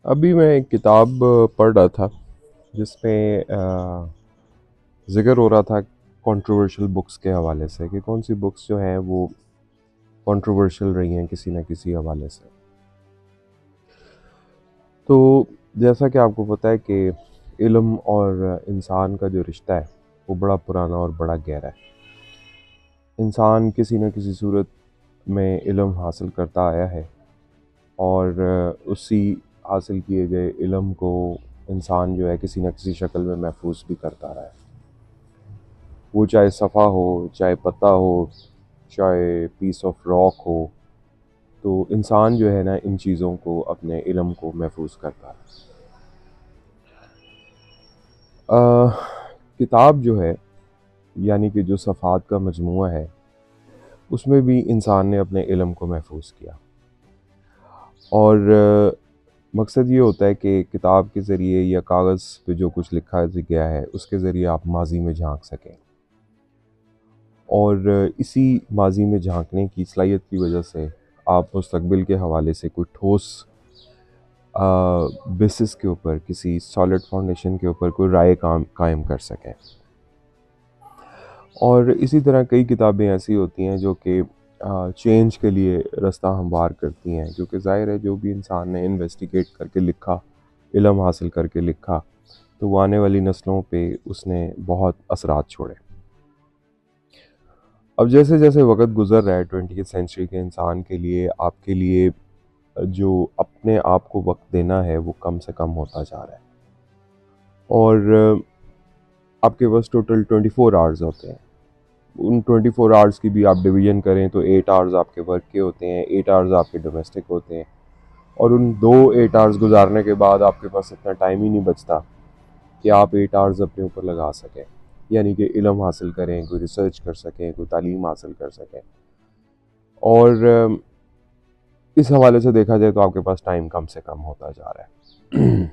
अभी मैं एक किताब पढ़ रहा था जिसमें ज़िक्र हो रहा था कंट्रोवर्शियल बुक्स के हवाले से कि कौन सी बुक्स जो हैं वो कंट्रोवर्शियल रही हैं किसी न किसी हवाले से। तो जैसा कि आपको पता है कि इल्म और इंसान का जो रिश्ता है वो बड़ा पुराना और बड़ा गहरा है। इंसान किसी न किसी सूरत में इल्म हासिल करता आया है और उसी हासिल किए गए इल्म को इंसान जो है किसी न किसी शक्ल में महफूज भी करता रहा है। वो चाहे सफ़ा हो, चाहे पत्ता हो, चाहे पीस ऑफ रॉक हो, तो इंसान जो है ना इन चीज़ों को अपने इल्म को महफूज करता है। किताब जो है यानी कि जो सफ़ात का मजमूआ है उसमें भी इंसान ने अपने इल्म को महफूज किया और मकसद ये होता है कि किताब के ज़रिए या कागज़ पे जो कुछ लिखा गया है उसके ज़रिए आप माजी में झांक सकें और इसी माजी में झांकने की सलाहियत की वजह से आप मुस्तकबिल के हवाले से कोई ठोस बेसिस के ऊपर किसी सॉलिड फाउंडेशन के ऊपर कोई राय कायम कर सकें। और इसी तरह कई किताबें ऐसी होती हैं जो कि चेंज के लिए रास्ता हमवार करती हैं, क्योंकि ज़ाहिर है जो भी इंसान ने इन्वेस्टिगेट करके लिखा, इल्म हासिल करके लिखा, तो वो आने वाली नस्लों पे उसने बहुत असरात छोड़े। अब जैसे जैसे वक्त गुजर रहा है 20वीं सेंचुरी के इंसान के लिए, आपके लिए जो अपने आप को वक्त देना है वो कम से कम होता जा रहा है और आपके पास टोटल 24 आवर्स होते हैं। उन 24 आवर्स की भी आप डिवीजन करें तो 8 आवर्स आपके वर्क के होते हैं, 8 आवर्स आपके डोमेस्टिक होते हैं और उन 8 आवर्स गुजारने के बाद आपके पास इतना टाइम ही नहीं बचता कि आप 8 आवर्स अपने ऊपर लगा सकें, यानी कि इल्म हासिल करें, कोई रिसर्च कर सकें, कोई तालीम हासिल कर सकें। और इस हवाले से देखा जाए तो आपके पास टाइम कम से कम होता जा रहा है।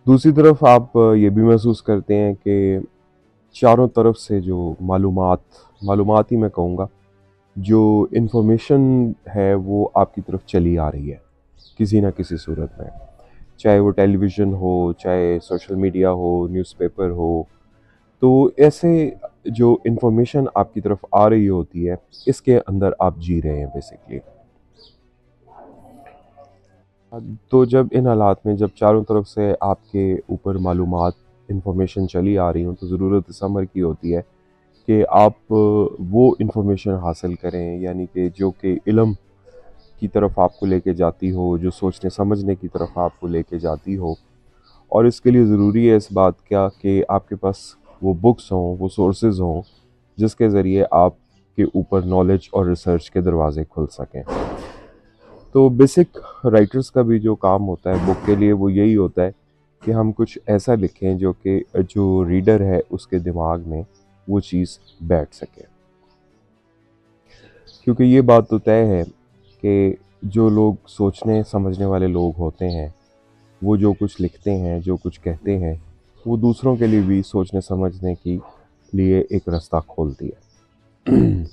दूसरी तरफ आप ये भी महसूस करते हैं कि चारों तरफ से जो मालूमात ही मैं कहूँगा, जो इन्फॉर्मेशन है वो आपकी तरफ चली आ रही है किसी ना किसी सूरत में, चाहे वो टेलीविज़न हो, चाहे सोशल मीडिया हो, न्यूज़पेपर हो। तो ऐसे जो इन्फॉर्मेशन आपकी तरफ आ रही होती है, इसके अंदर आप जी रहे हैं बेसिकली। तो जब इन हालात में जब चारों तरफ से आपके ऊपर मालूमात इन्फॉर्मेशन चली आ रही हो, तो ज़रूरत इस अमर की होती है कि आप वो इन्फॉर्मेशन हासिल करें, यानी कि जो कि इल्म की तरफ आपको लेके जाती हो, जो सोचने समझने की तरफ आपको लेके जाती हो। और इसके लिए ज़रूरी है इस बात का कि आपके पास वो बुक्स हों, वो सोर्सेज़ हों, जिसके ज़रिए आपके ऊपर नॉलेज और रिसर्च के दरवाज़े खुल सकें। तो बेसिक राइटर्स का भी जो काम होता है बुक के लिए वो यही होता है कि हम कुछ ऐसा लिखें जो कि जो रीडर है उसके दिमाग में वो चीज़ बैठ सके। क्योंकि ये बात तो तय है कि जो लोग सोचने समझने वाले लोग होते हैं, वो जो कुछ लिखते हैं, जो कुछ कहते हैं, वो दूसरों के लिए भी सोचने समझने की लिए एक रास्ता खोलती है।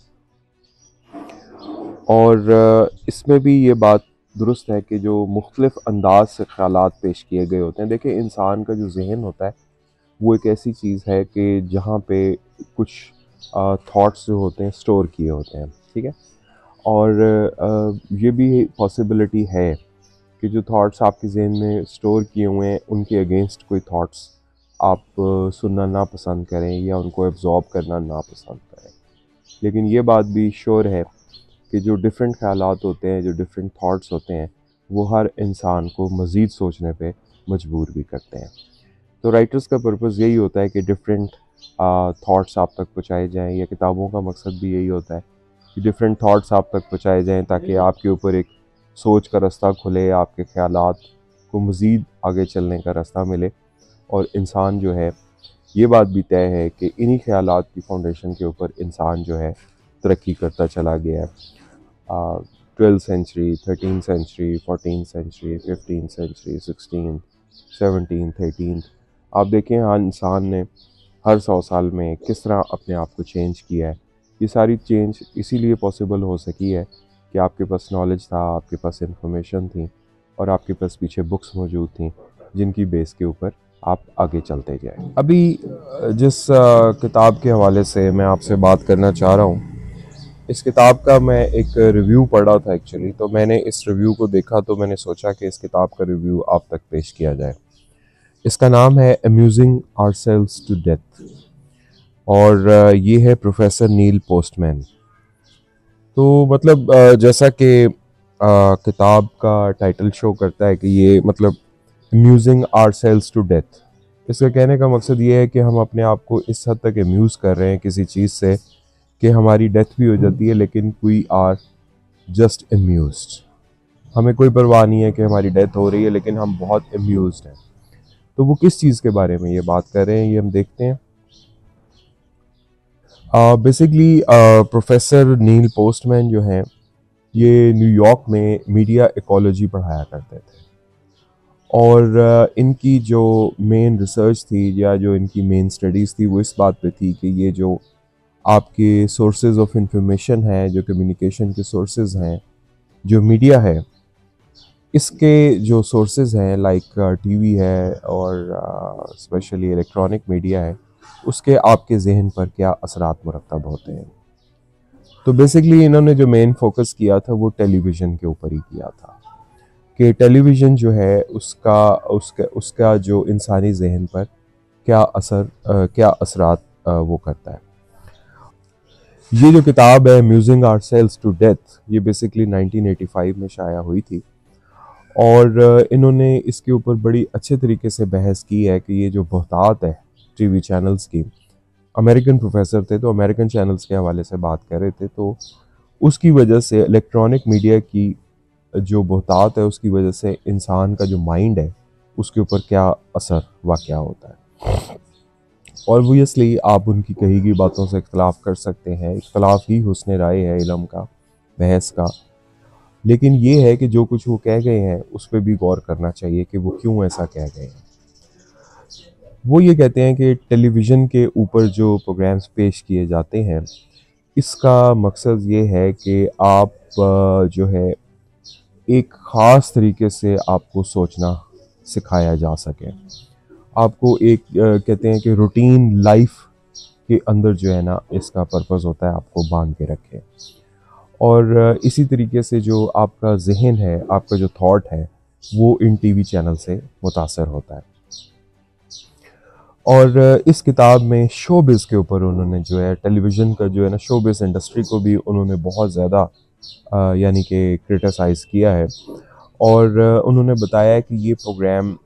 और इसमें भी ये बात दुरुस्त है कि जो मुख्तलिफ़ अंदाज से ख़यालात पेश किए गए होते हैं। देखिए, इंसान का जो ज़हन होता है वो एक ऐसी चीज़ है कि जहाँ पे कुछ थॉट्स जो होते हैं स्टोर किए होते हैं, ठीक है? और ये भी पॉसिबिलिटी है कि जो थॉट्स आपके ज़हन में स्टोर किए हुए हैं उनके अगेंस्ट कोई थॉट्स आप सुनना ना पसंद करें या उनको एब्ज़ॉर्ब करना ना पसंद करें। लेकिन ये बात भी श्योर है कि जो डिफरेंट ख़यालात होते हैं, जो डिफरेंट थॉट्स होते हैं, वो हर इंसान को मज़ीद सोचने पे मजबूर भी करते हैं। तो राइटर्स का पर्पज़ यही होता है कि डिफरेंट थॉट्स आप तक पहुँचाए जाएँ, या किताबों का मकसद भी यही होता है कि डिफरेंट थॉट्स आप तक पहुँचाए जाएँ ताकि आपके ऊपर एक सोच का रास्ता खुले, आपके ख़यालात को मज़ीद आगे चलने का रास्ता मिले। और इंसान जो है, ये बात भी तय है कि इन्हीं ख़यालात की फाउंडेशन के ऊपर इंसान जो है तरक्की करता चला गया है। 12th century, 13th century, 14th century, 15th century, 16th, 17th, 18th, आप देखें हाँ इंसान ने हर 100 साल में किस तरह अपने आप को चेंज किया है। ये सारी चेंज इसीलिए पॉसिबल हो सकी है कि आपके पास नॉलेज था, आपके पास इंफॉर्मेशन थी, और आपके पास पीछे बुक्स मौजूद थी जिनकी बेस के ऊपर आप आगे चलते जाएं। अभी जिस किताब के हवाले से मैं आपसे बात करना चाह रहा हूँ, इस किताब का मैं एक रिव्यू पढ़ रहा था एक्चुअली, तो मैंने इस रिव्यू को देखा तो मैंने सोचा कि इस किताब का रिव्यू आप तक पेश किया जाए। इसका नाम है अम्यूजिंग आवरसेल्व्स टू डेथ और ये है प्रोफेसर नील पोस्टमैन। तो मतलब जैसा कि किताब का टाइटल शो करता है कि ये मतलब अम्यूजिंग आवरसेल्व्स टू डेथ, इसका कहने का मकसद ये है कि हम अपने आप को इस हद तक अम्यूज़ कर रहे हैं किसी चीज़ से कि हमारी डेथ भी हो जाती है लेकिन वी आर जस्ट अम्यूज्ड। हमें कोई परवाह नहीं है कि हमारी डेथ हो रही है लेकिन हम बहुत अम्यूज्ड हैं। तो वो किस चीज़ के बारे में ये बात कर रहे हैं ये हम देखते हैं। बेसिकली प्रोफेसर नील पोस्टमैन जो हैं ये न्यूयॉर्क में मीडिया इकोलॉजी पढ़ाया करते थे और इनकी जो मेन रिसर्च थी या जो इनकी मेन स्टडीज़ थी वो इस बात पे थी कि ये जो आपके सोर्सेज ऑफ इंफॉर्मेशन है, जो कम्युनिकेशन के सोर्सेज हैं, जो मीडिया है, इसके जो सोर्सेज हैं लाइक टीवी है और स्पेशली इलेक्ट्रॉनिक मीडिया है, उसके आपके जहन पर क्या असरात मुरतब होते हैं। तो बेसिकली इन्होंने जो मेन फोकस किया था वो टेलीविज़न के ऊपर ही किया था कि टेलीविज़न जो है उसका जो इंसानी जहन पर क्या असरात वो करता है। ये जो किताब है अम्यूजिंग आवरसेल्व्स टू डेथ, ये बेसिकली 1985 में शाया हुई थी और इन्होंने इसके ऊपर बड़ी अच्छे तरीके से बहस की है कि ये जो बहुतात है टीवी चैनल्स की, अमेरिकन प्रोफेसर थे तो अमेरिकन चैनल्स के हवाले से बात कर रहे थे, तो उसकी वजह से इलेक्ट्रॉनिक मीडिया की जो बहुतात है उसकी वजह से इंसान का जो माइंड है उसके ऊपर क्या असर वाक़या होता है। और ऑब्वियसली आप उनकी कही गई बातों से इख्तलाफ कर सकते हैं, इख्तलाफ ही हुस्न राय है इल्म का, बहस का, लेकिन ये है कि जो कुछ वो कह गए हैं उस पर भी गौर करना चाहिए कि वो क्यों ऐसा कह गए हैं। वो ये कहते हैं कि टेलीविज़न के ऊपर जो प्रोग्राम्स पेश किए जाते हैं इसका मकसद ये है कि आप जो है एक ख़ास तरीके से आपको सोचना सिखाया जा सके। आपको एक कहते हैं कि रूटीन लाइफ के अंदर जो है ना इसका पर्पज़ होता है आपको बांध के रखे और इसी तरीके से जो आपका जहन है, आपका जो थॉट है वो इन टीवी चैनल से मुतासर होता है। और इस किताब में शोबिज़ के ऊपर उन्होंने जो है टेलीविज़न का जो है ना शोबिज़ इंडस्ट्री को भी उन्होंने बहुत ज़्यादा यानी कि क्रिटिसाइज़ किया है और उन्होंने बताया कि ये प्रोग्राम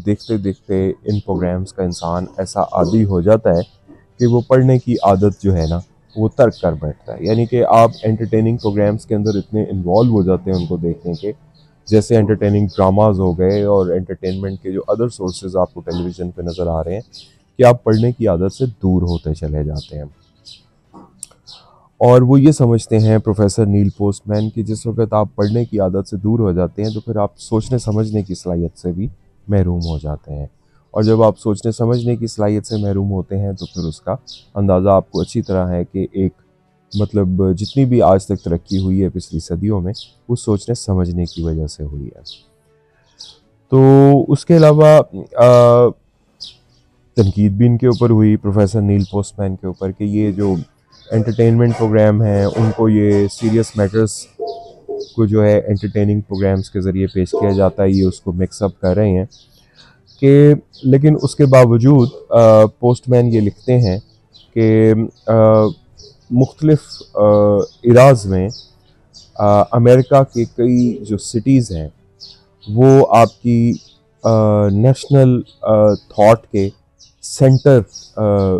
देखते देखते इन प्रोग्राम्स का इंसान ऐसा आदी हो जाता है कि वो पढ़ने की आदत जो है ना वो तर्क कर बैठता है। यानी कि आप एंटरटेनिंग प्रोग्राम्स के अंदर इतने इन्वॉल्व हो जाते हैं उनको देखने के, जैसे एंटरटेनिंग ड्रामाज हो गए और एंटरटेनमेंट के जो अदर सोर्सेज आपको टेलीविज़न पे नज़र आ रहे हैं, कि आप पढ़ने की आदत से दूर होते चले जाते हैं। और वो ये समझते हैं प्रोफेसर नील पोस्टमैन कि जिस वक्त आप पढ़ने की आदत से दूर हो जाते हैं तो फिर आप सोचने समझने की सलाहियत से भी महरूम हो जाते हैं, और जब आप सोचने समझने की सलाहियत से महरूम होते हैं तो फिर उसका अंदाज़ा आपको अच्छी तरह है कि एक मतलब जितनी भी आज तक तरक्की हुई है पिछली सदियों में वो सोचने समझने की वजह से हुई है। तो उसके अलावा तनकीद भी इनके ऊपर हुई प्रोफेसर नील पोस्टमैन के ऊपर कि ये जो एंटरटेनमेंट प्रोग्राम हैं उनको ये सीरियस मैटर्स को जो है एंटरटेनिंग प्रोग्राम्स के ज़रिए पेश किया जाता है, ये उसको मिक्सअप कर रहे हैं कि, लेकिन उसके बावजूद पोस्टमैन ये लिखते हैं कि मुख्तलिफ इराज़ में अमेरिका के कई जो सिटीज़ हैं वो आपकी नेशनल थॉट के सेंटर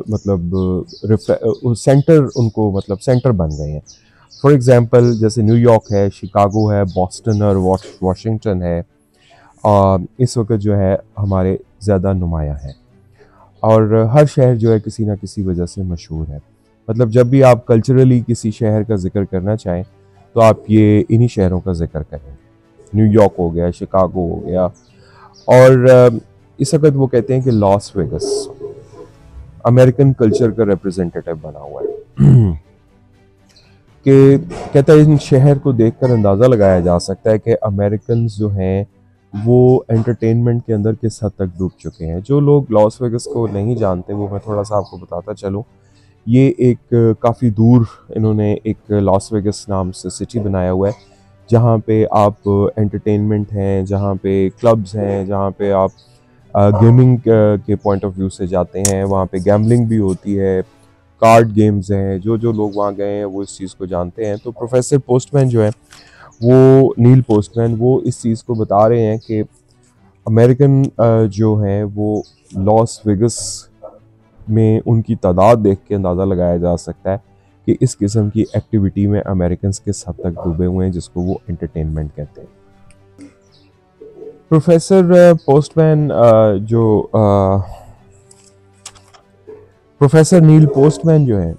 मतलब सेंटर उनको मतलब सेंटर बन गए हैं। फॉर एग्ज़ाम्पल जैसे न्यूयॉर्क है, शिकागो है, बॉस्टन और वाशिंगटन है, इस वक्त जो है हमारे ज़्यादा नुमाया है और हर शहर जो है किसी ना किसी वजह से मशहूर है। मतलब जब भी आप कल्चरली किसी शहर का जिक्र करना चाहें तो आप ये इन्हीं शहरों का जिक्र करें, न्यूयॉर्क हो गया, शिकागो हो गया। और इस वक्त वो कहते हैं कि लॉस वेगस अमेरिकन कल्चर का रिप्रेजेंटेटिव बना हुआ है। कि कहता है इन शहर को देखकर अंदाज़ा लगाया जा सकता है कि अमेरिकन जो हैं वो एंटरटेनमेंट के अंदर किस हद तक डूब चुके हैं। जो लोग लॉस वेगस को नहीं जानते वो मैं थोड़ा सा आपको बताता चलूँ। ये एक काफ़ी दूर इन्होंने एक लॉस वेगस नाम से सिटी बनाया हुआ है, जहाँ पे आप एंटरटेनमेंट हैं, जहाँ पे क्लब्स हैं, जहाँ पे आप गेमिंग के पॉइंट ऑफ व्यू से जाते हैं, वहाँ पे गैम्बलिंग भी होती है, कार्ड गेम्स हैं। जो जो लोग वहाँ गए हैं वो इस चीज़ को जानते हैं। तो प्रोफेसर पोस्टमैन जो है, वो नील पोस्टमैन, वो इस चीज़ को बता रहे हैं कि अमेरिकन जो हैं वो लॉस वेगस में उनकी तादाद देख के अंदाज़ा लगाया जा सकता है कि इस किस्म की एक्टिविटी में अमेरिकन किस हद तक डूबे हुए हैं, जिसको वो एंटरटेनमेंट कहते हैं। प्रोफेसर पोस्टमैन जो प्रोफेसर नील पोस्टमैन जो है,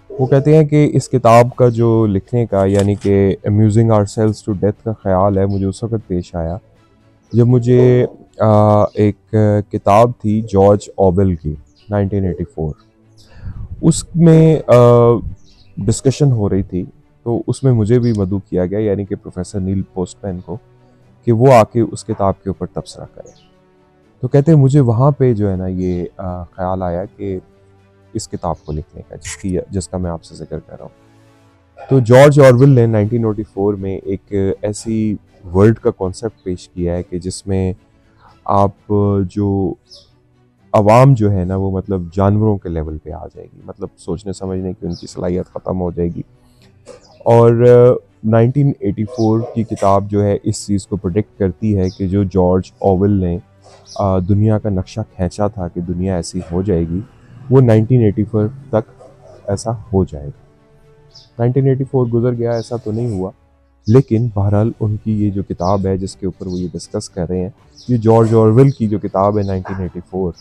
वो कहते हैं कि इस किताब का जो लिखने का यानी कि अम्यूजिंग आवरसेल्व्स टू डेथ का ख्याल है, मुझे उस वक्त पेश आया जब मुझे एक किताब थी जॉर्ज ऑवेल की 1984, उसमें डिस्कशन हो रही थी। तो उसमें मुझे भी मदऊ किया गया यानी कि प्रोफेसर नील पोस्टमैन को, कि वो आके उस किताब के ऊपर तबसरा करें। तो कहते हैं मुझे वहाँ पे जो है ना ये ख्याल आया कि इस किताब को लिखने का जिसका मैं आपसे जिक्र कर रहा हूँ। तो जॉर्ज ऑरवेल ने 1984 में एक ऐसी वर्ल्ड का कॉन्सेप्ट पेश किया है कि जिसमें आप जो आवाम जो है ना वो मतलब जानवरों के लेवल पे आ जाएगी, मतलब सोचने समझने की उनकी सलाहियत ख़त्म हो जाएगी। और 1984 की किताब जो है इस चीज़ को प्रेडिक्ट करती है कि जो जॉर्ज ऑवेल ने दुनिया का नक्शा खींचा था कि दुनिया ऐसी हो जाएगी, वो 1984 तक ऐसा हो जाएगा। 1984 गुजर गया, ऐसा तो नहीं हुआ, लेकिन बहरहाल उनकी ये जो किताब है जिसके ऊपर वो ये डिस्कस कर रहे हैं, ये जॉर्ज ऑरवेल की जो किताब है 1984,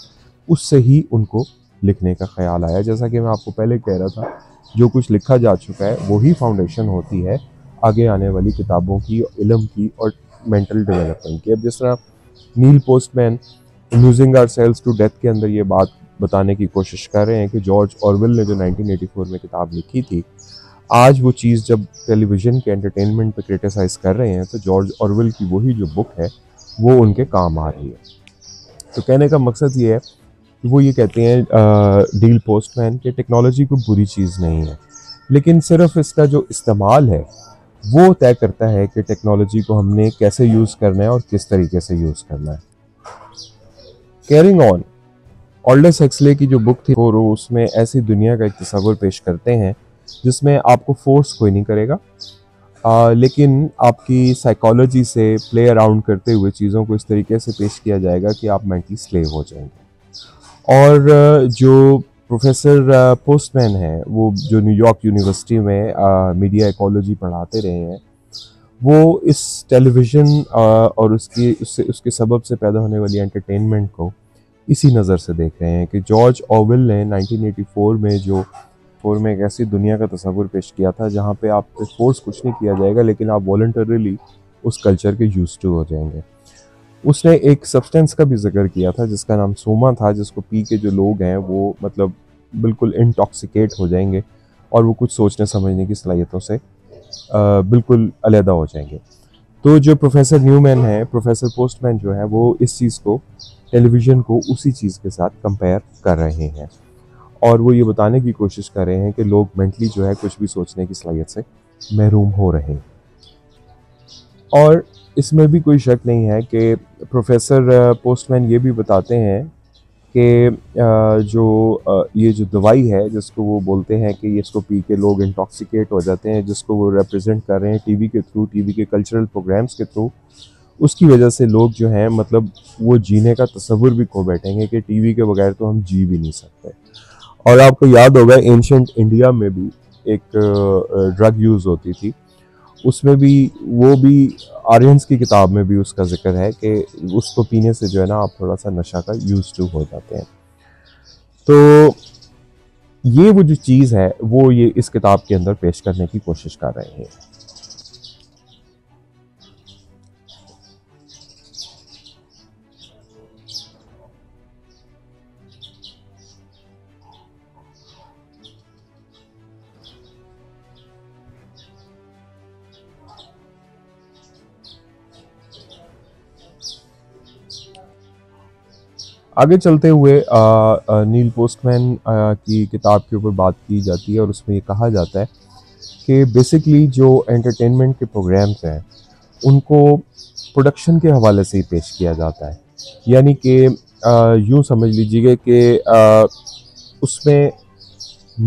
उससे ही उनको लिखने का ख्याल आया। जैसा कि मैं आपको पहले कह रहा था, जो कुछ लिखा जा चुका है वही फाउंडेशन होती है आगे आने वाली किताबों की, इल्म की और मेंटल डेवलपमेंट की। अब जिस तरह Neil Postman losing ourselves to death के अंदर ये बात बताने की कोशिश कर रहे हैं कि जॉर्ज ऑरवेल ने जो 1984 में किताब लिखी थी, आज वो चीज़ जब टेलीविज़न के एंटरटेनमेंट पे क्रिटिसाइज़ कर रहे हैं तो जॉर्ज ऑरवेल की वही जो बुक है वो उनके काम आ रही है। तो कहने का मकसद ये है कि वो ये कहते हैं डील पोस्टमैन कि टेक्नोलॉजी कोई बुरी चीज़ नहीं है, लेकिन सिर्फ इसका जो इस्तेमाल है वो तय करता है कि टेक्नोलॉजी को हमने कैसे यूज़ करना है और किस तरीके से यूज़ करना है। कैरिंग ऑन, ऑल्डस एक्सले की जो बुक थी वो उसमें ऐसी दुनिया का एक तस्वर पेश करते हैं जिसमें आपको फोर्स कोई नहीं करेगा, लेकिन आपकी साइकोलॉजी से प्ले अराउंड करते हुए चीज़ों को इस तरीके से पेश किया जाएगा कि आप मेंटली स्लेव हो जाएंगे। और जो प्रोफेसर पोस्टमैन हैं, वो जो न्यूयॉर्क यूनिवर्सिटी में मीडिया इकोलॉजी पढ़ाते रहे हैं, वो इस टेलीविज़न और उसके सबब से पैदा होने वाली एंटरटेनमेंट को इसी नज़र से देख रहे हैं कि जॉर्ज ऑवेल ने 1984 में एक ऐसी दुनिया का तस्वुर पेश किया था जहाँ पे आप पे फोर्स कुछ नहीं किया जाएगा, लेकिन आप वॉलंटरीली उस कल्चर के यूज्ड टू हो जाएंगे। उसने एक सब्सटेंस का भी जिक्र किया था जिसका नाम सोमा था, जिसको पी के जो लोग हैं वो मतलब बिल्कुल इंटॉक्सिकेट हो जाएंगे और वो कुछ सोचने समझने की सलाहियतों से बिल्कुल अलहदा हो जाएंगे। तो जो प्रोफेसर न्यूमैन है, प्रोफेसर पोस्टमैन जो है, वो इस चीज़ को, टेलीविज़न को उसी चीज़ के साथ कंपेयर कर रहे हैं और वो ये बताने की कोशिश कर रहे हैं कि लोग मेंटली जो है कुछ भी सोचने की सलाहियत से महरूम हो रहे हैं। और इसमें भी कोई शक नहीं है कि प्रोफेसर पोस्टमैन ये भी बताते हैं कि ये जो दवाई है जिसको वो बोलते हैं कि इसको पी के लोग इंटॉक्सिकेट हो जाते हैं, जिसको वो रिप्रेजेंट कर रहे हैं टीवी के थ्रू, टीवी के कल्चरल प्रोग्राम्स के थ्रू, उसकी वजह से लोग जो हैं मतलब वो जीने का तसव्वुर भी खो बैठेंगे कि टीवी के बगैर तो हम जी भी नहीं सकते। और आपको याद होगा एंशंट इंडिया में भी एक ड्रग यूज़ होती थी, उसमें भी वो भी आर्यंस की किताब में भी उसका जिक्र है कि उसको पीने से जो है ना आप थोड़ा सा नशा का यूज टू हो जाते हैं। तो ये वो जो चीज़ है वो ये इस किताब के अंदर पेश करने की कोशिश कर रहे हैं। आगे चलते हुए नील पोस्टमैन की किताब के ऊपर बात की जाती है और उसमें ये कहा जाता है कि बेसिकली जो एंटरटेनमेंट के प्रोग्राम्स हैं उनको प्रोडक्शन के हवाले से ही पेश किया जाता है। यानी कि यूँ समझ लीजिए कि उसमें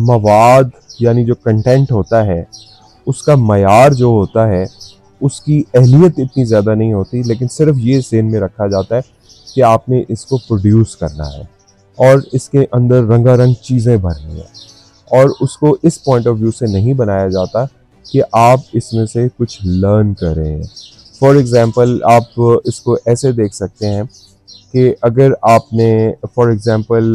मवाद यानी जो कंटेंट होता है उसका मयार जो होता है उसकी अहलियत इतनी ज़्यादा नहीं होती, लेकिन सिर्फ ये ज़हन में रखा जाता है कि आपने इसको प्रोड्यूस करना है और इसके अंदर रंगारंग चीज़ें भरनी है, और उसको इस पॉइंट ऑफ व्यू से नहीं बनाया जाता कि आप इसमें से कुछ लर्न करें। फॉर एग्ज़ाम्पल आप इसको ऐसे देख सकते हैं कि अगर आपने फॉर एग्ज़ाम्पल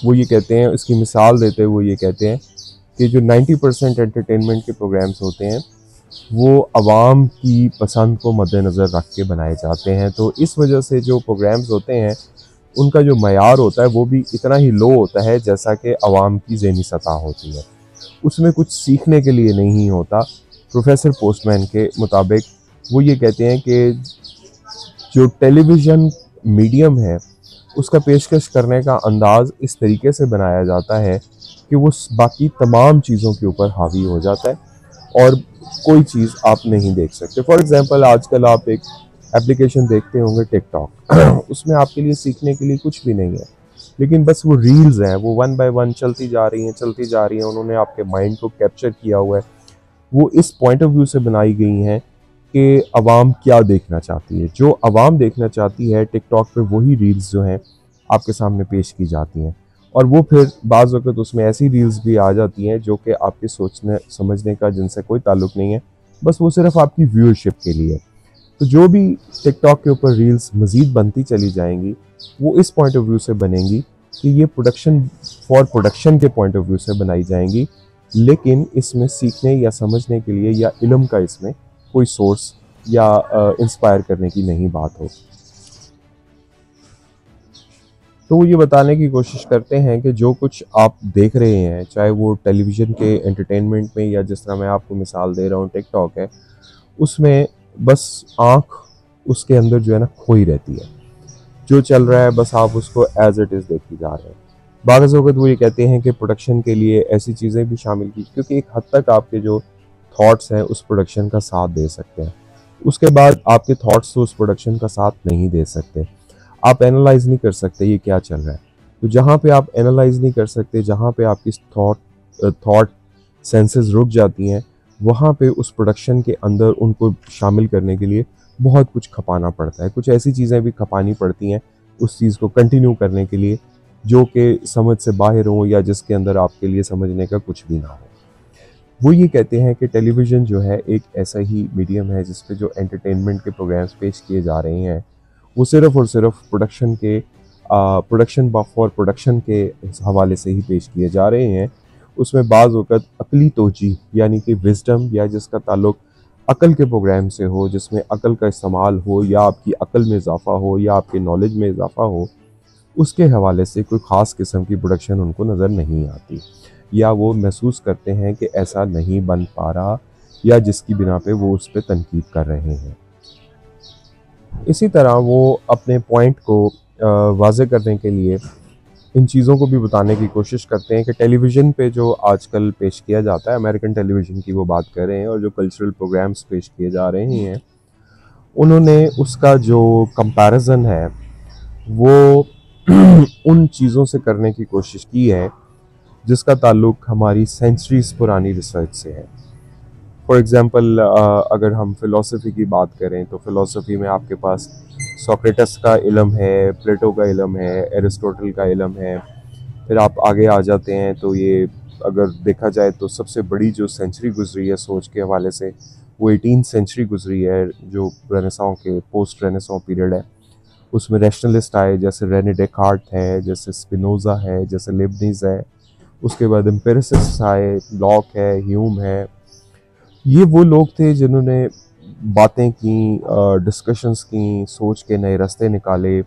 वो ये कहते हैं, इसकी मिसाल देते हुए ये कहते हैं कि जो 90% एंटरटेनमेंट के प्रोग्राम्स होते हैं वो आवाम की पसंद को मद्देनज़र रख के बनाए जाते हैं। तो इस वजह से जो प्रोग्राम्स होते हैं उनका जो मयार होता है वो भी इतना ही लो होता है जैसा कि आवाम की ज़हनी सतह होती है। उसमें कुछ सीखने के लिए नहीं होता। प्रोफेसर पोस्टमैन के मुताबिक वो ये कहते हैं कि जो टेलीविज़न मीडियम है उसका पेशकश करने का अंदाज़ इस तरीके से बनाया जाता है कि वो बाकी तमाम चीज़ों के ऊपर हावी हो जाता है और कोई चीज़ आप नहीं देख सकते। फॉर एग्ज़ाम्पल आजकल आप एक एप्लीकेशन देखते होंगे टिकटॉक उसमें आपके लिए सीखने के लिए कुछ भी नहीं है, लेकिन बस वो रील्स हैं, वो वन बाय वन चलती जा रही हैं चलती जा रही हैं। उन्होंने आपके माइंड को कैप्चर किया हुआ है। वो इस पॉइंट ऑफ व्यू से बनाई गई हैं कि अवाम क्या देखना चाहती है। जो अवाम देखना चाहती है टिकटॉक पे वही रील्स जो हैं आपके सामने पेश की जाती हैं, और वो फिर बाज़ वक़्त उसमें ऐसी रील्स भी आ जाती हैं जो कि आपके सोचने समझने का जिनसे कोई ताल्लुक़ नहीं है, बस वो सिर्फ आपकी व्यूअरशिप के लिए। तो जो भी टिकटॉक के ऊपर रील्स मज़ीद बनती चली जाएंगी वो इस पॉइंट ऑफ व्यू से बनेंगी कि ये प्रोडक्शन फॉर प्रोडक्शन के पॉइंट ऑफ व्यू से बनाई जाएंगी, लेकिन इसमें सीखने या समझने के लिए या इल्म का इसमें कोई सोर्स या इंस्पायर करने की नहीं बात हो। तो वो ये बताने की कोशिश करते हैं कि जो कुछ आप देख रहे हैं, चाहे वो टेलीविज़न के एंटरटेनमेंट में या जिस तरह मैं आपको मिसाल दे रहा हूँ टिकटॉक है, उसमें बस आँख उसके अंदर जो है ना खोई रहती है। जो चल रहा है बस आप उसको एज़ इट इज़ देखी जा रहे हैं। बाज़ वक़्त वो ये कहते हैं कि प्रोडक्शन के लिए ऐसी चीज़ें भी शामिल की क्योंकि एक हद तक आपके जो थॉट्स हैं उस प्रोडक्शन का साथ दे सकते हैं। उसके बाद आपके थॉट्स तो उस प्रोडक्शन का साथ नहीं दे सकते। आप एनालाइज़ नहीं कर सकते ये क्या चल रहा है। तो जहाँ पे आप एनालाइज़ नहीं कर सकते, जहाँ पे आपकी थॉट सेंसेस रुक जाती हैं, वहाँ पे उस प्रोडक्शन के अंदर उनको शामिल करने के लिए बहुत कुछ खपाना पड़ता है। कुछ ऐसी चीज़ें भी खपानी पड़ती हैं उस चीज़ को कंटिन्यू करने के लिए जो कि समझ से बाहर हो या जिसके अंदर आपके लिए समझने का कुछ भी ना हो। वो ये कहते हैं कि टेलीविज़न जो है एक ऐसा ही मीडियम है जिस पे जो एंटरटेनमेंट के प्रोग्राम्स पेश किए जा रहे हैं वो सिर्फ़ और सिर्फ प्रोडक्शन फॉर प्रोडक्शन के हवाले से ही पेश किए जा रहे हैं। उसमें बाज़ वक़्त अक़ली तोजीह यानी कि विज़डम या जिसका ताल्लुक़ अक़ल के प्रोग्राम से हो, जिसमें अक़ल का इस्तेमाल हो या आपकी अक़ल में इज़ाफ़ा हो या आपके नॉलेज में इज़ाफ़ा हो, उसके हवाले से कोई ख़ास किस्म की प्रोडक्शन उनको नज़र नहीं आती, या वो महसूस करते हैं कि ऐसा नहीं बन पा रहा या जिसकी बिना पे वो उस पे तनकीद कर रहे हैं। इसी तरह वो अपने पॉइंट को वाज़े करने के लिए इन चीज़ों को भी बताने की कोशिश करते हैं कि टेलीविज़न पे जो आजकल पेश किया जाता है, अमेरिकन टेलीविज़न की वो बात कर रहे हैं, और जो कल्चरल प्रोग्राम्स पेश किए जा रहे हैं उन्होंने उसका जो कंपैरिज़न है वो उन चीज़ों से करने की कोशिश की है जिसका ताल्लुक़ हमारी सेंचुरीज़ पुरानी रिसर्च से है। फॉर एग्ज़ाम्पल अगर हम फ़िलासफ़ी की बात करें तो फ़िलासफ़ी में आपके पास सोक्रेटस का इल्म है, प्लेटो का इल्म है, एरिस्टोटल का इल्म है। फिर आप आगे आ जाते हैं तो ये अगर देखा जाए तो सबसे बड़ी जो सेंचुरी गुजरी है सोच के हवाले से वो 18th सेंचुरी गुजरी है, जो रेनेसां के पोस्ट रेनेसां पीरियड है। उसमें रैशनलिस्ट आए जैसे रेने डेकार्ट है, जैसे स्पिनोज़ा है, जैसे लेibniz है। उसके बाद एम्पिरिसिस्ट आए, लॉक है, ह्यूम है। ये वो लोग थे जिन्होंने बातें की, डिस्कशंस की, सोच के नए रास्ते निकाले,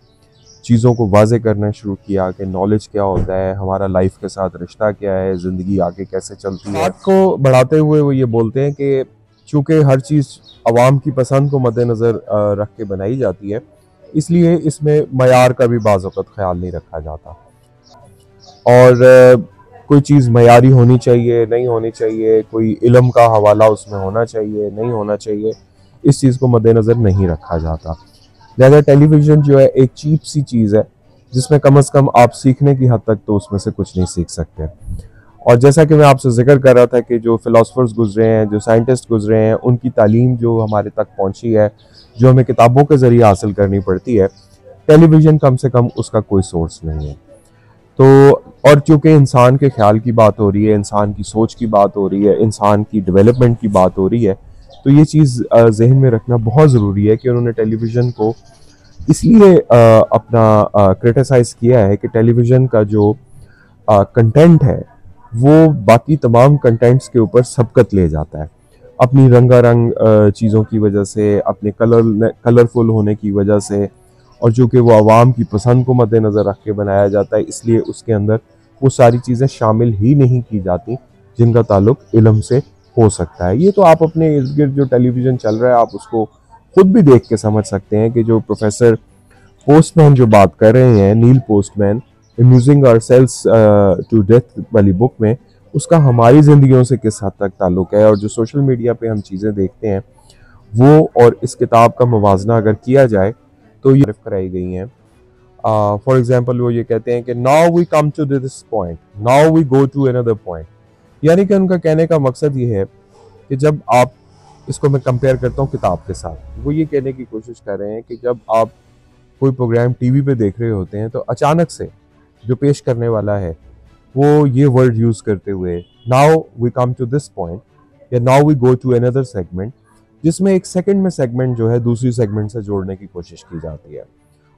चीज़ों को वाज़े करना शुरू किया कि नॉलेज क्या होता है, हमारा लाइफ के साथ रिश्ता क्या है, ज़िंदगी आगे कैसे चलती है। बात को बढ़ाते हुए वो ये बोलते हैं कि चूँकि हर चीज़ आवाम की पसंद को मद्देनज़र रख के बनाई जाती है, इसलिए इसमें मयार का भी बाज़ वक़्त ख्याल नहीं रखा जाता। और कोई चीज़ मयारी होनी चाहिए, नहीं होनी चाहिए, कोई इल्म का हवाला उसमें होना चाहिए, नहीं होना चाहिए, इस चीज़ को मद्देनज़र नहीं रखा जाता। लिहाजा टेलीविज़न जो है एक चीप सी चीज़ है, जिसमें कम से कम आप सीखने की हद तक तो उसमें से कुछ नहीं सीख सकते। और जैसा कि मैं आपसे ज़िक्र कर रहा था कि जो फ़िलासफ़र्स गुज़रे हैं, जो साइंटिस्ट गुज़रे हैं, उनकी तालीम जो हमारे तक पहुँची है, जो हमें किताबों के ज़रिए हासिल करनी पड़ती है, टेलीविज़न कम से कम उसका कोई सोर्स नहीं है। तो और चूँकि इंसान के ख्याल की बात हो रही है, इंसान की सोच की बात हो रही है, इंसान की डेवलपमेंट की बात हो रही है, तो ये चीज़ ज़हन में रखना बहुत ज़रूरी है कि उन्होंने टेलीविज़न को इसलिए अपना क्रिटिसाइज़ किया है कि टेलीविज़न का जो कंटेंट है वो बाकी तमाम कंटेंट्स के ऊपर सबकत ले जाता है, अपनी रंगारंग चीज़ों की वजह से, अपने कलरफुल होने की वजह से, और जो कि वो आवाम की पसंद को मद्देनज़र रख के बनाया जाता है, इसलिए उसके अंदर वो सारी चीज़ें शामिल ही नहीं की जाती जिनका ताल्लुक इल्म से हो सकता है। ये तो आप अपने इर्द गिर्द जो टेलीविज़न चल रहा है आप उसको खुद भी देख के समझ सकते हैं कि जो प्रोफेसर पोस्टमैन जो बात कर रहे हैं, Neil Postman, amusing ourselves to death वाली बुक में, उसका हमारी ज़िंदगियों से किस हद तक ताल्लुक है, और जो सोशल मीडिया पे हम चीज़ें देखते हैं वो और इस किताब का मुवाजना अगर किया जाए तो ये कराई गई हैं। फॉर एग्जाम्पल वो ये कहते हैं कि now we come to this point, now we go to another point, यानी कि उनका कहने का मकसद ये है कि जब आप, इसको मैं कंपेयर करता हूँ किताब के साथ, वो ये कहने की कोशिश कर रहे हैं कि जब आप कोई प्रोग्राम टीवी पे देख रहे होते हैं तो अचानक से जो पेश करने वाला है वो ये वर्ड यूज़ करते हुए now we come to this point या now we go to another segment, जिसमें एक सेकंड में सेगमेंट जो है दूसरी सेगमेंट से जोड़ने की कोशिश की जाती है।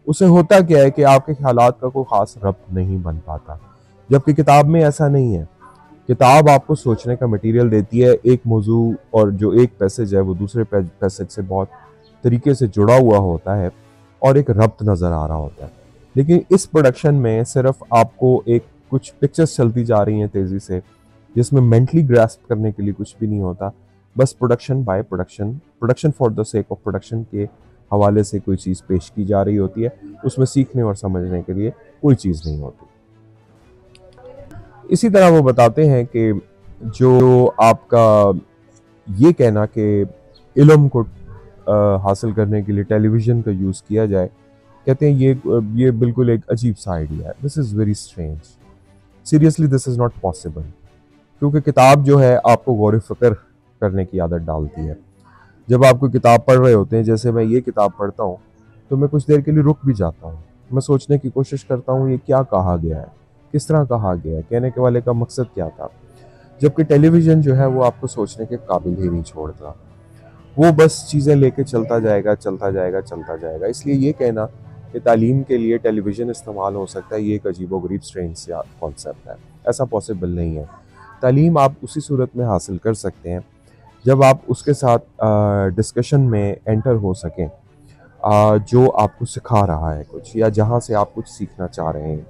उससे होता क्या है कि आपके ख्यालात का कोई ख़ास रब्त नहीं बन पाता, जबकि किताब में ऐसा नहीं है। किताब आपको सोचने का मटेरियल देती है, एक मौजू और जो एक पैसेज है वो दूसरे पैसेज से बहुत तरीके से जुड़ा हुआ होता है और एक रब्त नज़र आ रहा होता है। लेकिन इस प्रोडक्शन में सिर्फ आपको एक कुछ पिक्चर्स चलती जा रही हैं तेज़ी से, जिसमें मेंटली ग्रास्प करने के लिए कुछ भी नहीं होता, बस production by production, production for the sake of production के हवाले से कोई चीज़ पेश की जा रही होती है, उसमें सीखने और समझने के लिए कोई चीज़ नहीं होती। इसी तरह वो बताते हैं कि जो आपका ये कहना कि इल्म को हासिल करने के लिए टेलीविज़न का यूज़ किया जाए, कहते हैं ये बिल्कुल एक अजीब सा आइडिया है, this is very strange, seriously this is not possible, क्योंकि किताब जो है आपको गौर फ़िक्र करने की आदत डालती है। जब आप कोई किताब पढ़ रहे होते हैं, जैसे मैं ये किताब पढ़ता हूँ, तो मैं कुछ देर के लिए रुक भी जाता हूँ, मैं सोचने की कोशिश करता हूँ ये क्या कहा गया है, किस तरह कहा गया है, कहने के वाले का मकसद क्या था। जबकि टेलीविज़न जो है वो आपको सोचने के काबिल ही नहीं छोड़ता, वो बस चीज़ें लेके चलता जाएगा, चलता जाएगा, चलता जाएगा। इसलिए ये कहना कि तालीम के लिए टेलीविज़न इस्तेमाल हो सकता है, ये एक अजीबोगरीब स्ट्रेंज सा कॉन्सेप्ट है, ऐसा पॉसिबल नहीं है। तालीम आप उसी सूरत में हासिल कर सकते हैं जब आप उसके साथ डिस्कशन में एंटर हो सकें, जो आपको सिखा रहा है कुछ या जहाँ से आप कुछ सीखना चाह रहे हैं।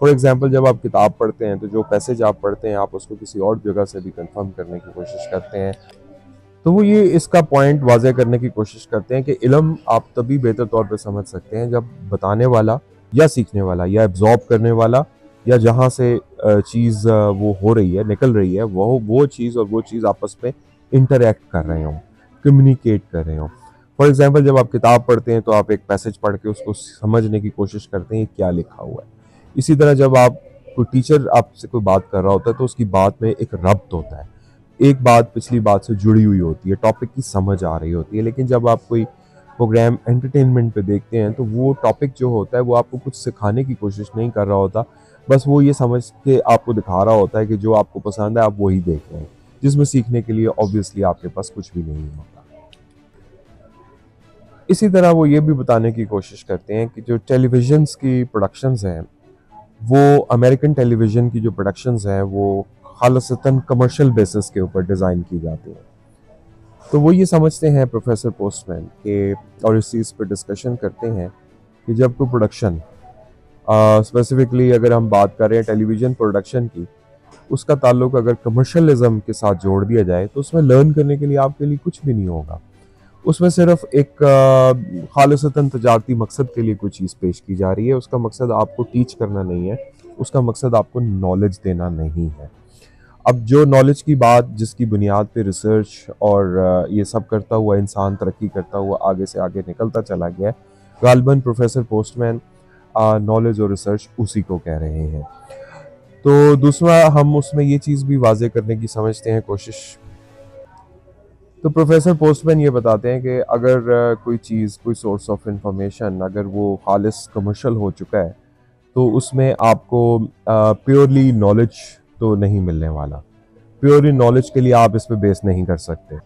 फॉर एग्ज़ाम्पल जब आप किताब पढ़ते हैं तो जो पैसेज आप पढ़ते हैं आप उसको किसी और जगह से भी कंफर्म करने की कोशिश करते हैं, तो वो ये इसका पॉइंट वाज़ह करने की कोशिश करते हैं कि इल्म आप तभी बेहतर तौर पे समझ सकते हैं जब बताने वाला या सीखने वाला या एब्जॉर्ब करने वाला या जहाँ से चीज़ वो हो रही है, निकल रही है, वो चीज़ और वो चीज़ आपस में इंटरैक्ट कर रहे हों, कम्युनिकेट कर रहे हों। फॉर एग्ज़ाम्पल जब आप किताब पढ़ते हैं तो आप एक पैसेज पढ़ के उसको समझने की कोशिश करते हैं क्या लिखा हुआ है। इसी तरह जब आप कोई टीचर आपसे कोई बात कर रहा होता है तो उसकी बात में एक रब्त होता है, एक बात पिछली बात से जुड़ी हुई होती है, टॉपिक की समझ आ रही होती है। लेकिन जब आप कोई प्रोग्राम एंटरटेनमेंट पे देखते हैं तो वो टॉपिक जो होता है वो आपको कुछ सिखाने की कोशिश नहीं कर रहा होता, बस वो ये समझ के आपको दिखा रहा होता है कि जो आपको पसंद है आप वही देख रहे हैं, जिसमें सीखने के लिए ऑब्वियसली आपके पास कुछ भी नहीं होता। इसी तरह वो ये भी बताने की कोशिश करते हैं कि जो टेलीविज़न्स की प्रोडक्शंस हैं वो अमेरिकन टेलीविज़न की जो प्रोडक्शंस हैं वो खालिसतन कमर्शियल बेसिस के ऊपर डिज़ाइन की जाती हैं। तो वो ये समझते हैं प्रोफेसर पोस्टमैन के, और इस चीज़ पर डिस्कशन करते हैं कि जब कोई प्रोडक्शन स्पेसिफिकली अगर हम बात करें टेलीविज़न प्रोडक्शन की, उसका ताल्लुक अगर कमर्शियलिज्म के साथ जोड़ दिया जाए तो उसमें लर्न करने के लिए आपके लिए कुछ भी नहीं होगा। उसमें सिर्फ एक खालिसतन तजारती मकसद के लिए कोई चीज़ पेश की जा रही है। उसका मकसद आपको टीच करना नहीं है, उसका मकसद आपको नॉलेज देना नहीं है। अब जो नॉलेज की बात जिसकी बुनियाद पे रिसर्च और ये सब करता हुआ इंसान तरक्की करता हुआ आगे से आगे निकलता चला गया है, गालिबन प्रोफेसर पोस्टमैन नॉलेज और रिसर्च उसी को कह रहे हैं। तो दूसरा, हम उसमें ये चीज़ भी वाजे करने की समझते हैं कोशिश। तो प्रोफेसर पोस्टमैन ये बताते हैं कि अगर कोई चीज़, कोई सोर्स ऑफ इंफॉर्मेशन अगर वो खालिस कमर्शियल हो चुका है तो उसमें आपको प्योरली नॉलेज तो नहीं मिलने वाला। प्योरली नॉलेज के लिए आप इस पे बेस नहीं कर सकते।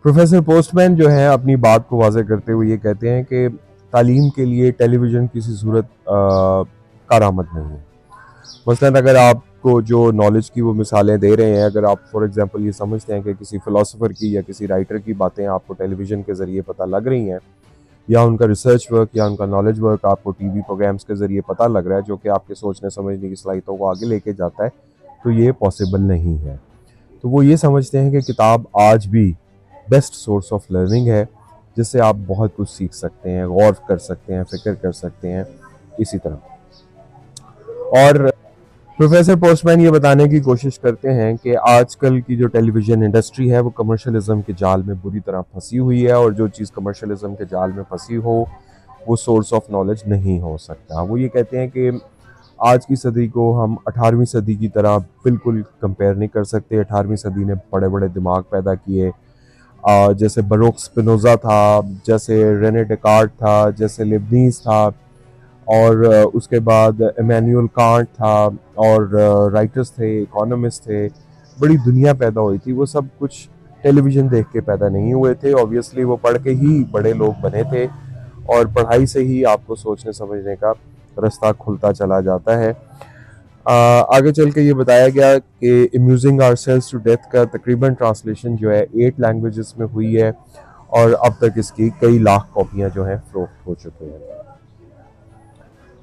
प्रोफेसर पोस्टमैन जो है अपनी बात को वाज़ेह करते हुए ये कहते हैं कि तालीम के लिए टेलीविज़न किसी सूरत कारआमद नहीं है। मसलन अगर आपको जो नॉलेज की वो मिसालें दे रहे हैं, अगर आप फॉर एग्जांपल ये समझते हैं कि किसी फ़िलासफ़र की या किसी राइटर की बातें आपको टेलीविज़न के ज़रिए पता लग रही हैं, या उनका रिसर्च वर्क या उनका नॉलेज वर्क आपको टीवी प्रोग्राम्स के ज़रिए पता लग रहा है जो कि आपके सोचने समझने की सलाहियतों को आगे लेके जाता है, तो ये पॉसिबल नहीं है। तो वो ये समझते हैं कि किताब आज भी बेस्ट सोर्स ऑफ लर्निंग है, जिससे आप बहुत कुछ सीख सकते हैं, गौर कर सकते हैं, फ़िक्र कर सकते हैं, इसी तरह। और प्रोफेसर पोस्टमैन ये बताने की कोशिश करते हैं कि आजकल की जो टेलीविज़न इंडस्ट्री है वो कमर्शियलिज़म के जाल में बुरी तरह फंसी हुई है, और जो चीज़ कमर्शियलिज़म के जाल में फंसी हो वो सोर्स ऑफ नॉलेज नहीं हो सकता। वो ये कहते हैं कि आज की सदी को हम 18वीं सदी की तरह बिल्कुल कंपेयर नहीं कर सकते। 18वीं सदी ने बड़े बड़े दिमाग पैदा किए, जैसे बरोक स्पिनोज़ा था, जैसे रेने डेकार्ट था, जैसे लिबनीज़ था, और उसके बाद इमैनुअल कांट था, और राइटर्स थे, इकोनॉमिस्ट थे। बड़ी दुनिया पैदा हुई थी। वो सब कुछ टेलीविज़न देख के पैदा नहीं हुए थे, ऑब्वियसली वो पढ़ के ही बड़े लोग बने थे, और पढ़ाई से ही आपको सोचने समझने का रास्ता खुलता चला जाता है। आगे चल के ये बताया गया कि अम्यूजिंग आवरसेल्व्स टू डेथ का तकरीबन ट्रांसलेशन जो है 8 लैंग्वेजेस में हुई है, और अब तक इसकी कई लाख कॉपियाँ जो हैं फ़रोख्त हो चुकी हैं।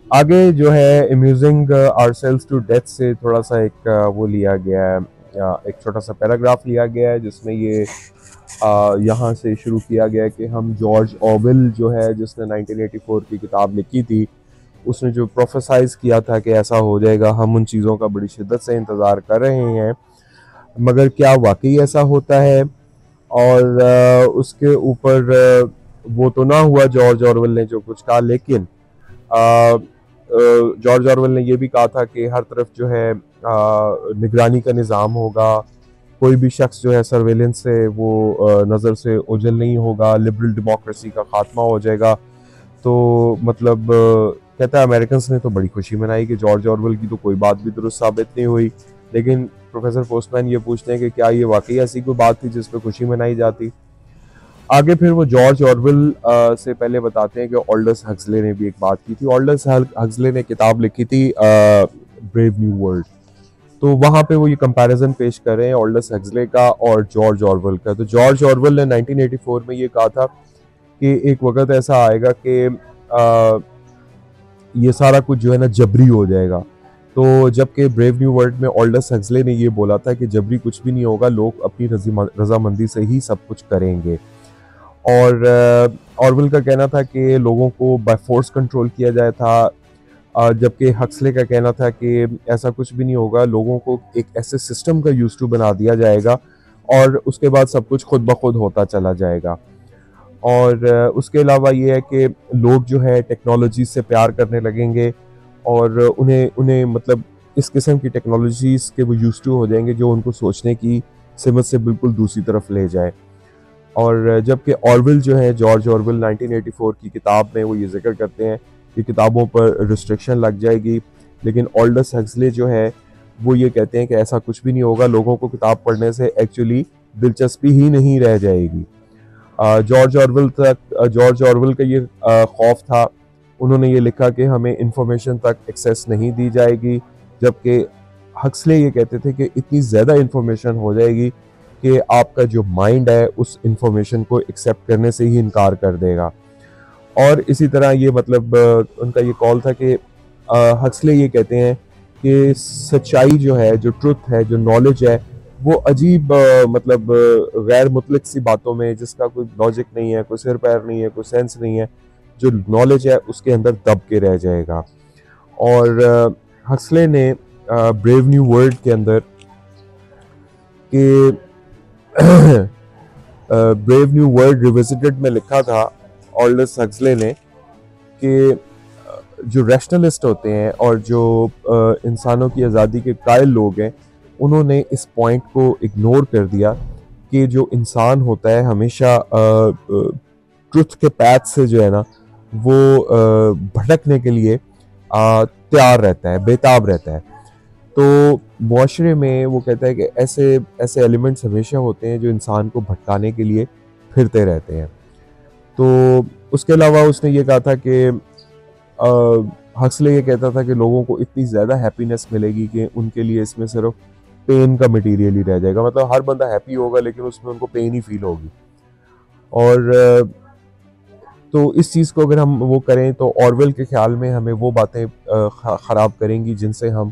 आगे जो है अम्यूजिंग आवरसेल्व्स टू डेथ से थोड़ा सा एक वो लिया गया है, एक छोटा सा पैराग्राफ लिया गया है जिसमें ये यहाँ से शुरू किया गया है कि हम जॉर्ज ऑरवेल जो है, जिसने 1984 की किताब लिखी थी, उसने जो प्रोफेसाइज किया था कि ऐसा हो जाएगा, हम उन चीज़ों का बड़ी शिद्दत से इंतज़ार कर रहे हैं, मगर क्या वाकई ऐसा होता है? और उसके ऊपर वो तो ना हुआ जॉर्ज ऑरवेल ने जो कुछ कहा, लेकिन जॉर्ज ऑरवेल ने यह भी कहा था कि हर तरफ जो है निगरानी का निज़ाम होगा, कोई भी शख्स जो है सर्वेलेंस से वो नज़र से ओझल नहीं होगा, लिबरल डेमोक्रेसी का खात्मा हो जाएगा। तो मतलब कहता है अमेरिकन ने तो बड़ी खुशी मनाई कि जॉर्ज ऑरवेल की तो कोई बात भी दुरुस्त साबित नहीं हुई। लेकिन प्रोफेसर पोस्टमैन ये पूछते हैं कि क्या ये वाकई ऐसी कोई बात थी जिस पर खुशी मनाई जाती। आगे फिर वो जॉर्ज ऑरवेल से पहले बताते हैं कि ऑल्डस हक्सले ने भी एक बात की थी। ऑल्डस हक्सले ने किताब लिखी थी ब्रेव न्यू वर्ल्ड। तो वहाँ पे वो ये कंपैरिजन पेश कर रहे हैं ऑल्डस हक्सले का और जॉर्ज ऑरवेल का। तो जॉर्ज ऑरवेल ने 1984 में ये कहा था कि एक वक्त ऐसा आएगा कि ये सारा कुछ जो है ना जबरी हो जाएगा। तो जबकि ब्रेव न्यू वर्ल्ड में ऑल्डस हक्सले ने ये बोला था कि जबरी कुछ भी नहीं होगा, लोग अपनी रजामंदी से ही सब कुछ करेंगे। और ऑरवेल का कहना था कि लोगों को बाय फोर्स कंट्रोल किया जाए था, जबकि हक्सले का कहना था कि ऐसा कुछ भी नहीं होगा, लोगों को एक ऐसे सिस्टम का यूज टू बना दिया जाएगा और उसके बाद सब कुछ खुद ब खुद होता चला जाएगा। और उसके अलावा ये है कि लोग जो है टेक्नोलॉजी से प्यार करने लगेंगे, और उन्हें मतलब इस किस्म की टेक्नोलॉजीज़ के वो यूज टू हो जाएंगे जो उनको सोचने की सिमत से बिल्कुल दूसरी तरफ ले जाए। और जबकि ऑरवेल जो है, जॉर्ज ऑरवेल 1984 की किताब में वो ये जिक्र करते हैं कि किताबों पर रिस्ट्रिक्शन लग जाएगी, लेकिन ऑल्डस हक्सले जो है वो ये कहते हैं कि ऐसा कुछ भी नहीं होगा, लोगों को किताब पढ़ने से एक्चुअली दिलचस्पी ही नहीं रह जाएगी। जॉर्ज ऑरवेल का ये खौफ था। उन्होंने ये लिखा कि हमें इंफॉर्मेशन तक एक्सेस नहीं दी जाएगी, जबकि हक्सले ये कहते थे कि इतनी ज़्यादा इंफॉर्मेशन हो जाएगी कि आपका जो माइंड है उस इंफॉर्मेशन को एक्सेप्ट करने से ही इनकार कर देगा। और इसी तरह ये मतलब उनका ये कॉल था कि हक्सले ये कहते हैं कि सच्चाई जो है, जो ट्रुथ है, जो नॉलेज है, वो अजीब मतलब गैर मुतलक सी बातों में, जिसका कोई लॉजिक नहीं है, कोई सिर पैर नहीं है, कोई सेंस नहीं है, जो नॉलेज है उसके अंदर दब के रह जाएगा। और हक्सले ने ब्रेव न्यू वर्ल्ड के अंदर कि ब्रेव न्यू वर्ल्ड रिविजिटेड में लिखा था ऑल्डस हक्सले ने कि जो रैशनलिस्ट होते हैं और जो इंसानों की आज़ादी के कायल लोग हैं, उन्होंने इस पॉइंट को इग्नोर कर दिया कि जो इंसान होता है हमेशा ट्रुथ के पैथ से जो है ना वो भटकने के लिए तैयार रहता है, बेताब रहता है। तो मुआशरे में वो कहता है कि ऐसे ऐसे एलिमेंट्स हमेशा होते हैं जो इंसान को भटकाने के लिए फिरते रहते हैं। तो उसके अलावा उसने ये कहा था कि हक्सले ये कहता था कि लोगों को इतनी ज़्यादा हैप्पीनेस मिलेगी कि उनके लिए इसमें सिर्फ पेन का मटेरियल ही रह जाएगा। मतलब हर बंदा हैप्पी होगा लेकिन उसमें उनको पेन ही फील होगी। और तो इस चीज़ को अगर हम वो करें तो ऑरवेल के ख्याल में हमें वो बातें ख़राब करेंगी जिनसे हम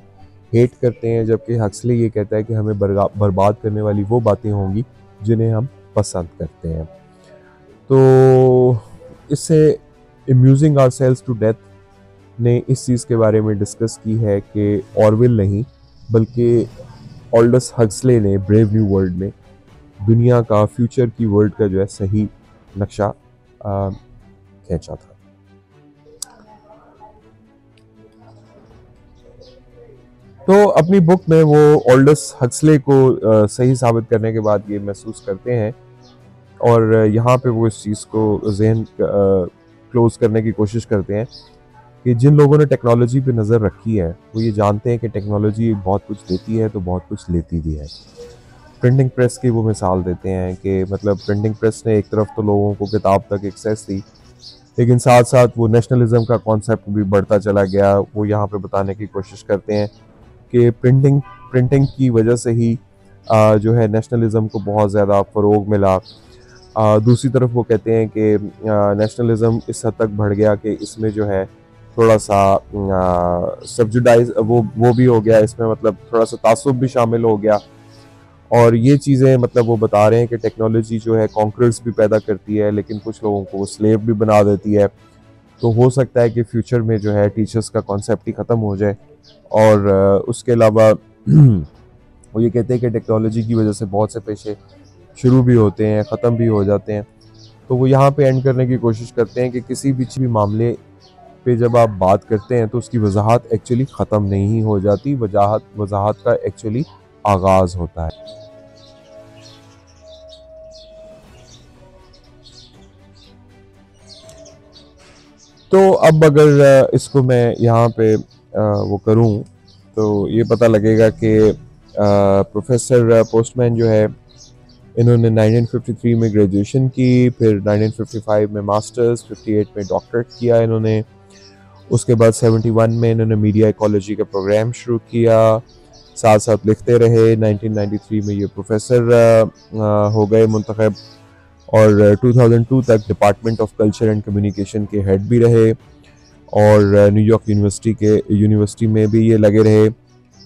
हेट करते हैं, जबकि हक्सले ये कहता है कि हमें बर्बाद करने वाली वो बातें होंगी जिन्हें हम पसंद करते हैं। तो इससे अम्यूजिंग आवरसेल्व्स टू डेथ ने इस चीज़ के बारे में डिस्कस की है कि ऑरवेल नहीं बल्कि ऑल्डस हक्सले ने ब्रेव न्यू वर्ल्ड में दुनिया का, फ्यूचर की वर्ल्ड का जो है सही नक्शा खींचा था। तो अपनी बुक में वो ऑल्डस हक्सले को सही साबित करने के बाद ये महसूस करते हैं और यहाँ पे वो इस चीज़ को जहन क्लोज करने की कोशिश करते हैं कि जिन लोगों ने टेक्नोलॉजी पे नज़र रखी है वो ये जानते हैं कि टेक्नोलॉजी बहुत कुछ देती है तो बहुत कुछ लेती भी है। प्रिंटिंग प्रेस की वो मिसाल देते हैं कि मतलब प्रिंटिंग प्रेस ने एक तरफ तो लोगों को किताब तक एक्सेस दी, लेकिन साथ साथ वो नेशनलिज्म का कॉन्सेप्ट भी बढ़ता चला गया। वो यहाँ पे बताने की कोशिश करते हैं कि प्रिंटिंग की वजह से ही जो है नेशनलिज्म को बहुत ज़्यादा फ़रोग मिला। दूसरी तरफ वो कहते हैं कि नेशनलिज्म इस हद तक बढ़ गया कि इसमें जो है थोड़ा सा सब्जुडाइज वो भी हो गया, इसमें मतलब थोड़ा सा तासुब भी शामिल हो गया। और ये चीज़ें मतलब वो बता रहे हैं कि टेक्नोलॉजी जो है कॉन्करर्स भी पैदा करती है लेकिन कुछ लोगों को वो स्लेव भी बना देती है। तो हो सकता है कि फ्यूचर में जो है टीचर्स का कॉन्सेप्ट ही ख़त्म हो जाए। और उसके अलावा वो ये कहते हैं कि टेक्नोलॉजी की वजह से बहुत से पेशे शुरू भी होते हैं, ख़त्म भी हो जाते हैं। तो वो यहाँ पे एंड करने की कोशिश करते हैं कि किसी भी मामले पे जब आप बात करते हैं तो उसकी वजाहत एक्चुअली ख़त्म नहीं हो जाती, वजाहत का एक्चुअली आगाज़ होता है। तो अब अगर इसको मैं यहाँ पे वो करूँ तो ये पता लगेगा कि प्रोफेसर पोस्टमैन जो है इन्होंने 1953 में ग्रेजुएशन की, फिर 1955 में मास्टर्स, 58 में डॉक्टरेट किया इन्होंने। उसके बाद 71 में इन्होंने मीडिया इकोलॉजी का प्रोग्राम शुरू किया, साथ साथ लिखते रहे। 1993 में ये प्रोफेसर हो गए मुंतखब और 2002 तक department of culture and communication के हेड भी रहे और न्यूयॉर्क यूनिवर्सिटी में भी ये लगे रहे।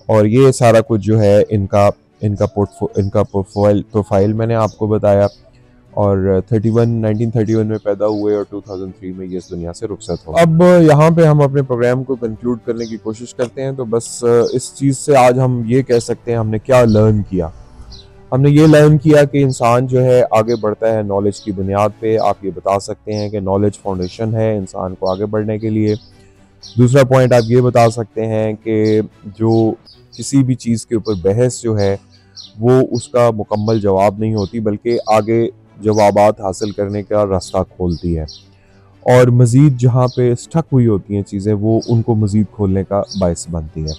और ये सारा कुछ जो है इनका प्रोफाइल मैंने आपको बताया। और 1931 में पैदा हुए और 2003 में ये इस दुनिया से रुखसत हो। अब यहाँ पे हम अपने प्रोग्राम को कंक्लूड करने की कोशिश करते हैं। तो बस इस चीज़ से आज हम ये कह सकते हैं हमने क्या लर्न किया। हमने ये लर्न किया कि इंसान जो है आगे बढ़ता है नॉलेज की बुनियाद पे। आप ये बता सकते हैं कि नॉलेज फाउंडेशन है इंसान को आगे बढ़ने के लिए। दूसरा पॉइंट आप ये बता सकते हैं कि जो किसी भी चीज़ के ऊपर बहस जो है वो उसका मुकम्मल जवाब नहीं होती, बल्कि आगे जवाबात हासिल करने का रास्ता खोलती है। और मज़ीद जहाँ पे स्टक हुई होती हैं चीज़ें वो उनको मज़ीद खोलने का बायस बनती है।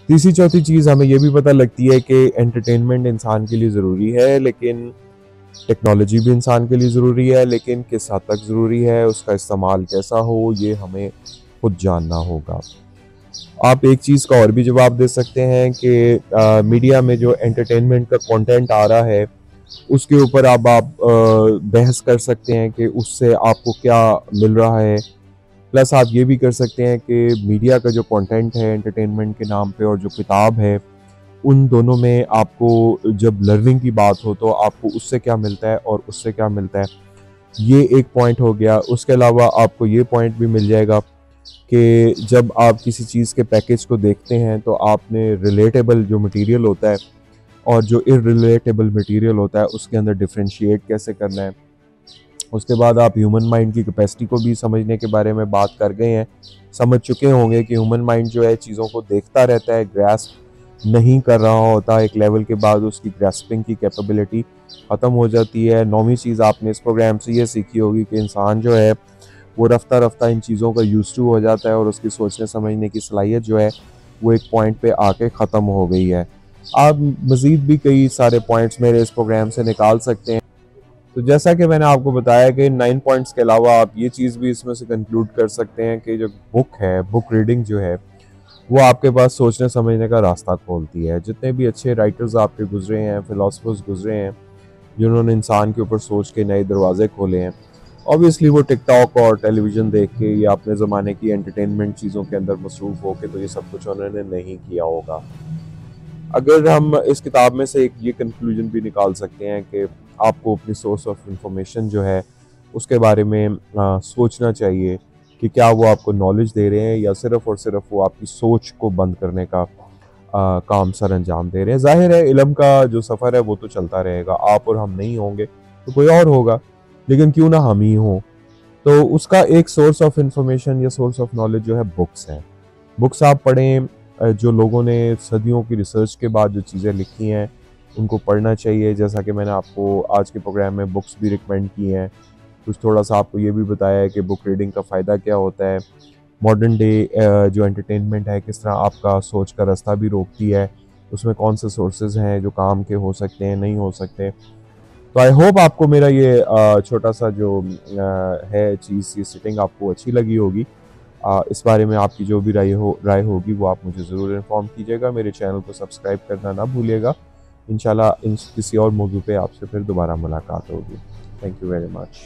तीसरी चौथी चीज़ हमें ये भी पता लगती है कि एंटरटेनमेंट इंसान के लिए ज़रूरी है, लेकिन टेक्नोलॉजी भी इंसान के लिए ज़रूरी है, लेकिन किस हद तक ज़रूरी है, उसका इस्तेमाल कैसा हो, ये हमें खुद जानना होगा। आप एक चीज़ का और भी जवाब दे सकते हैं कि मीडिया में जो एंटरटेनमेंट का कंटेंट आ रहा है उसके ऊपर आप बहस कर सकते हैं कि उससे आपको क्या मिल रहा है। प्लस आप ये भी कर सकते हैं कि मीडिया का जो कंटेंट है एंटरटेनमेंट के नाम पे और जो किताब है उन दोनों में आपको जब लर्निंग की बात हो तो आपको उससे क्या मिलता है और उससे क्या मिलता है, ये एक पॉइंट हो गया। उसके अलावा आपको ये पॉइंट भी मिल जाएगा कि जब आप किसी चीज़ के पैकेज को देखते हैं तो आपने रिलेटेबल जो मटेरियल होता है और जो इररिलेटेबल मटेरियल होता है उसके अंदर डिफरेंशिएट कैसे करना है। उसके बाद आप ह्यूमन माइंड की कैपेसिटी को भी समझने के बारे में बात कर गए हैं, समझ चुके होंगे कि ह्यूमन माइंड जो है चीज़ों को देखता रहता है, ग्रास्प नहीं कर रहा होता। एक लेवल के बाद उसकी ग्रास्पिंग की कैपेबिलिटी ख़त्म हो जाती है। नौवीं चीज़ आपने इस प्रोग्राम से ये सीखी होगी कि इंसान जो है वो रफ्ता रफ्ता इन चीज़ों का यूज टू हो जाता है और उसकी सोचने समझने की सलाहियत जो है वो एक पॉइंट पे आके ख़त्म हो गई है। आप मज़ीद भी कई सारे पॉइंट्स मेरे इस प्रोग्राम से निकाल सकते हैं। तो जैसा कि मैंने आपको बताया कि 9 पॉइंट्स के अलावा आप ये चीज़ भी इसमें से कंक्लूड कर सकते हैं कि जो बुक है, बुक रीडिंग जो है वो आपके पास सोचने समझने का रास्ता खोलती है। जितने भी अच्छे राइटर्स आपके गुजरे हैं, फिलोसफर्स गुजरे हैं, जिन्होंने इंसान के ऊपर सोच के नए दरवाजे खोले हैं, ऑब्वियसली वो टिकटॉक और टेलीविज़न देख के या अपने ज़माने की एंटरटेनमेंट चीज़ों के अंदर मसरूफ़ होकर तो ये सब कुछ उन्होंने नहीं किया होगा। अगर हम इस किताब में से एक ये कंक्लूजन भी निकाल सकते हैं कि आपको अपनी सोर्स ऑफ इंफॉर्मेशन जो है उसके बारे में सोचना चाहिए कि क्या वो आपको नॉलेज दे रहे हैं या सिर्फ़ और सिर्फ वो आपकी सोच को बंद करने का काम सर अंजाम दे रहे हैं। ज़ाहिर है इल्म का जो सफ़र है वो तो चलता रहेगा, आप और हम नहीं होंगे तो कोई और होगा, लेकिन क्यों ना हम ही हों। तो उसका एक सोर्स ऑफ इंफॉर्मेशन या सोर्स ऑफ नॉलेज जो है बुक्स हैं। बुक्स आप पढ़ें, जो लोगों ने सदियों की रिसर्च के बाद जो चीज़ें लिखी हैं उनको पढ़ना चाहिए। जैसा कि मैंने आपको आज के प्रोग्राम में बुक्स भी रिकमेंड की हैं, कुछ थोड़ा सा आपको ये भी बताया है कि बुक रीडिंग का फ़ायदा क्या होता है, मॉडर्न डे जो एंटरटेनमेंट है किस तरह आपका सोच का रास्ता भी रोकती है, उसमें कौन से सोर्सेज हैं जो काम के हो सकते हैं, नहीं हो सकते। तो आई होप आपको मेरा ये छोटा सा जो है चीज़, ये सिटिंग आपको अच्छी लगी होगी। इस बारे में आपकी जो भी राय होगी वो आप मुझे ज़रूर इन्फॉर्म कीजिएगा। मेरे चैनल को सब्सक्राइब करना ना भूलिएगा। इंशाल्लाह किसी और मौजू पे आपसे फिर दोबारा मुलाकात होगी। Thank you very much.